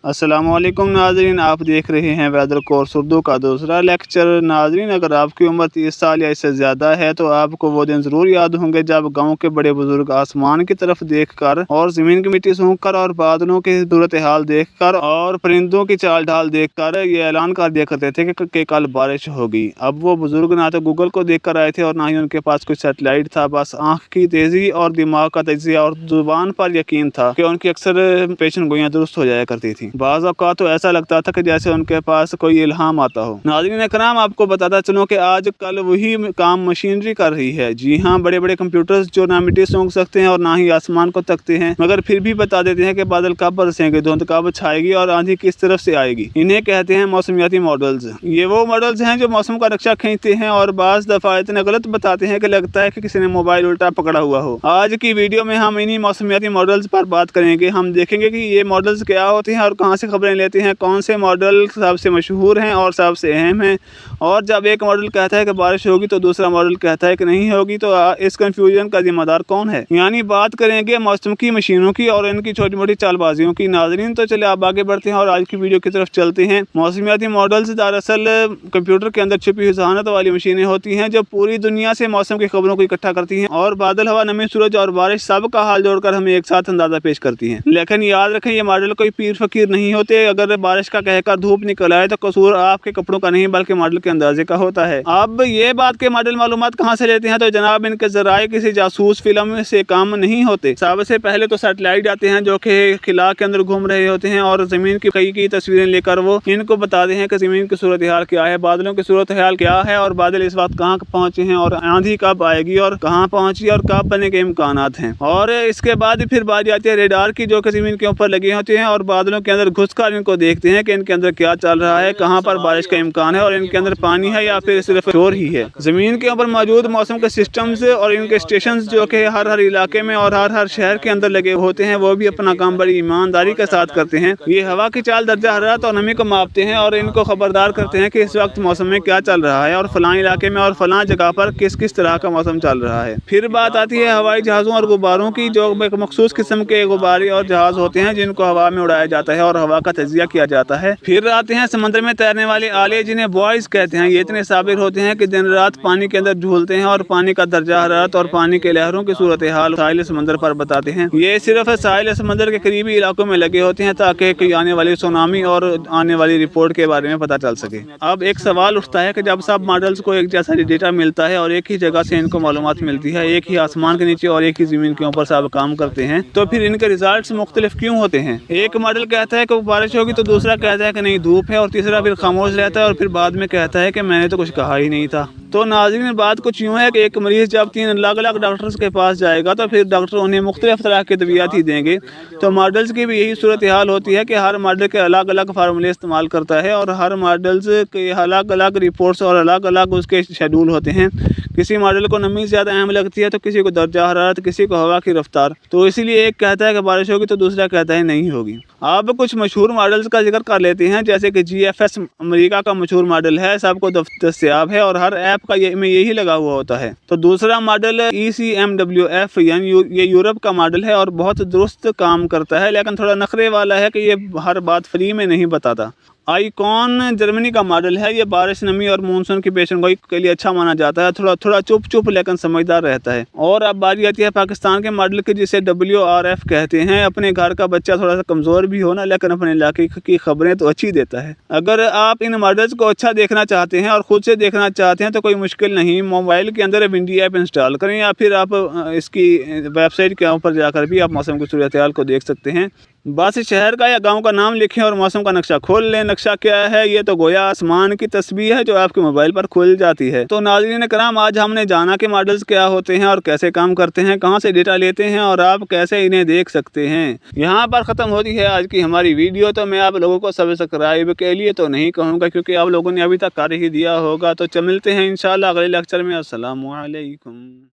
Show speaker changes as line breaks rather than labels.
अस्सलाम वालेकुम नाज़रीन, आप देख रहे हैं वेदर कोर्स उर्दू का दूसरा लेक्चर। नाज़रीन, अगर आपकी उम्र 30 साल या इससे ज़्यादा है तो आपको वो दिन ज़रूर याद होंगे जब गांव के बड़े बुजुर्ग आसमान की तरफ देखकर और ज़मीन की मिट्टी सूंघकर और बादलों की सूरत हाल देखकर और परिंदों की चाल ढाल देखकर ये ऐलान कर दिया करते थे कि कल बारिश होगी। अब वो बुजुर्ग ना तो गूगल को देख कर आए थे और ना ही उनके पास कोई सैटेलाइट था, बस आँख की तेज़ी और दिमाग का तजिया और जुबान पर यकीन था कि उनकी अक्सर पेशन गोइयाँ दुरुस्त हो जाया करती थी। बाज़ औक़ात तो ऐसा लगता था कि जैसे उनके पास कोई इल्हाम आता हो। नाज़रीन इकराम, आपको बताता चलूँ कि आज कल वही काम मशीनरी कर रही है। जी हाँ, बड़े बड़े कंप्यूटर्स जो ना मिट्टी सूंघ सकते हैं और ना ही आसमान को तकते हैं, मगर फिर भी बता देते हैं कि बादल कब बरसेंगे, धुंध कब छाएगी और आंधी किस तरफ से आएगी। इन्हें कहते हैं मौसमियाती मॉडल्स। ये वो मॉडल्स हैं जो मौसम का नक्शा खींचते हैं और बाज़ दफ़ा इतने गलत बताते हैं कि लगता है कि किसी ने मोबाइल उल्टा पकड़ा हुआ हो। आज की वीडियो में हम इन्हीं मौसमियाती मॉडल्स पर बात करेंगे। हम देखेंगे कि ये मॉडल्स क्या होते हैं और कहाँ से खबरें लेते हैं, कौन से मॉडल सबसे मशहूर हैं और सबसे अहम हैं, और जब एक मॉडल कहता है कि बारिश होगी तो दूसरा मॉडल कहता है कि नहीं होगी, तो इस कंफ्यूजन का जिम्मेदार कौन है। यानी बात करेंगे मौसम की मशीनों की और इनकी छोटी मोटी चालबाजियों की। नाज़रीन, तो चले आप आगे बढ़ते हैं और आज की वीडियो की तरफ चलते हैं। मौसमियाती मॉडल्स दरअसल कंप्यूटर के अंदर छुपी हुई जहानत वाली मशीनें होती हैं जो पूरी दुनिया से मौसम की खबरों को इकट्ठा करती हैं और बादल, हवा, नमी, सूरज और बारिश सब का हाल जोड़कर हमें एक साथ अंदाजा पेश करती हैं। लेकिन याद रखें, ये मॉडल कोई पीर फकीर नहीं होते। अगर बारिश का कहकर धूप निकल आए तो कसूर आपके कपड़ों का नहीं बल्कि मॉडल के अंदाजे का होता है। अब ये बात के मॉडल मालूमात कहाँ से लेते हैं, तो जनाब इनके जराए किसी जासूस फिल्म से काम नहीं होते। सबसे पहले तो सैटेलाइट आते हैं जो कि खिला के अंदर घूम रहे होते हैं और जमीन की कई तस्वीरें लेकर वो इनको बताते हैं कि जमीन की सूरत हाल क्या है, बादलों की सूरत हाल क्या है और बादल इस वक्त कहाँ पहुंचे हैं और आंधी कब आएगी और कहाँ पहुंची और कब बनने के इम्कानात हैं। और इसके बाद फिर बात आती है रेडार की, जो कि जमीन के ऊपर लगे होते हैं और बादलों के अंदर घुसकर इनको देखते हैं कि इनके अंदर क्या चल रहा है, कहाँ पर बारिश का इम्कान है और इनके अंदर पानी है या फिर सिर्फ शोर ही है। जमीन के ऊपर मौजूद मौसम के सिस्टम्स और इनके स्टेशन जो कि हर इलाके में और हर शहर के अंदर लगे होते हैं, वो भी अपना काम बड़ी ईमानदारी के साथ करते हैं। ये हवा की चाल, दर्जा हरारत और नमी को मापते हैं और इनको खबरदार करते हैं कि इस वक्त मौसम में क्या चल रहा है और फलां इलाके में और फलां जगह पर किस किस तरह का मौसम चल रहा है। फिर बात आती है हवाई जहाज़ों और गुब्बारों की, जो मखसूस किस्म के गुब्बारे और जहाज होते हैं जिनको हवा में उड़ाया जाता है और हवा का तजिया किया जाता है। फिर आते हैं समंदर में तैरने वाले आले, जिन्हें बॉयज कहते हैं। ये इतने साबिर होते हैं कि दिन रात पानी के अंदर झूलते हैं और पानी का दर्जा हरारत और पानी के लहरों की सूरत हाल साहिल समंदर पर बताते हैं। ये सिर्फ साहिल समंदर के करीबी इलाकों में लगे होते हैं ताकि कोई आने वाली सुनामी और आने वाली रिपोर्ट के बारे में पता चल सके। अब एक सवाल उठता है कि जब सब मॉडल्स को एक जैसा डेटा मिलता है और एक ही जगह से इनको मालूमात मिलती है, एक ही आसमान के नीचे और एक ही जमीन के ऊपर सब काम करते हैं, तो फिर इनके रिजल्ट्स मुख्तलिफ क्यों होते हैं। एक मॉडल कहता है कि बारिश होगी तो दूसरा कहता है कि नहीं धूप है और तीसरा फिर खामोश रहता है और फिर बाद में कहता है कि मैंने तो कुछ कहा ही नहीं था। तो नाज़रीन, बात कुछ यूँ है कि एक मरीज जब 3 अलग अलग डॉक्टर्स के पास जाएगा तो फिर डॉक्टर उन्हें मुख्तलिफ तरह के दवाइयाँ ही देंगे। तो मॉडल्स की भी यही सूरत हाल होती है कि हर मॉडल के अलग अलग फार्मूले इस्तेमाल करता है और हर मॉडल्स के अलग अलग रिपोर्ट्स और अलग अलग उसके शेड्यूल होते हैं। किसी मॉडल को नमी ज़्यादा अहम लगती है तो किसी को दर्जा हरारत, किसी को हवा की रफ्तार। तो इसीलिए एक कहता है कि बारिश होगी तो दूसरा कहता है नहीं होगी। अब कुछ मशहूर मॉडल्स का जिक्र कर लेते हैं, जैसे कि GFS अमेरिका का मशहूर मॉडल है, सबको दस्तयाब है और हर ऐप का में यही लगा हुआ होता है। तो दूसरा मॉडल ECMWF यानी ये यूरोप का मॉडल है और बहुत दुरुस्त काम करता है, लेकिन थोड़ा नखरे वाला है कि ये हर बात फ्री में नहीं बताता। आईकॉन जर्मनी का मॉडल है, ये बारिश, नमी और मानसून की पेशेनगोई के लिए अच्छा माना जाता है। थोड़ा चुप लेकिन समझदार रहता है। और अब बारी आती है पाकिस्तान के मॉडल की, जिसे WRF कहते हैं। अपने घर का बच्चा थोड़ा सा कमज़ोर भी हो ना, लेकिन अपने इलाके की खबरें तो अच्छी देता है। अगर आप इन मॉडल्स को अच्छा देखना चाहते हैं और ख़ुद से देखना चाहते हैं तो कोई मुश्किल नहीं, मोबाइल के अंदर विंडी ऐप इंस्टॉल करें या फिर आप इसकी वेबसाइट के ऊपर जाकर भी आप मौसम की सूरत हाल को देख सकते हैं। बस शहर का या गांव का नाम लिखें और मौसम का नक्शा खोल लें। नक्शा क्या है, ये तो गोया आसमान की तस्वीर है जो आपके मोबाइल पर खुल जाती है। तो नाज़रीन कराम, आज हमने जाना कि मॉडल्स क्या होते हैं और कैसे काम करते हैं, कहां से डेटा लेते हैं और आप कैसे इन्हें देख सकते हैं। यहां पर ख़त्म होती है आज की हमारी वीडियो। तो मैं आप लोगों को सब्सक्राइब के लिए तो नहीं कहूँगा क्योंकि आप लोगों ने अभी तक कर ही दिया होगा। तो मिलते हैं इंशाल्लाह अगले लेक्चर में। अस्सलामु अलैकुम।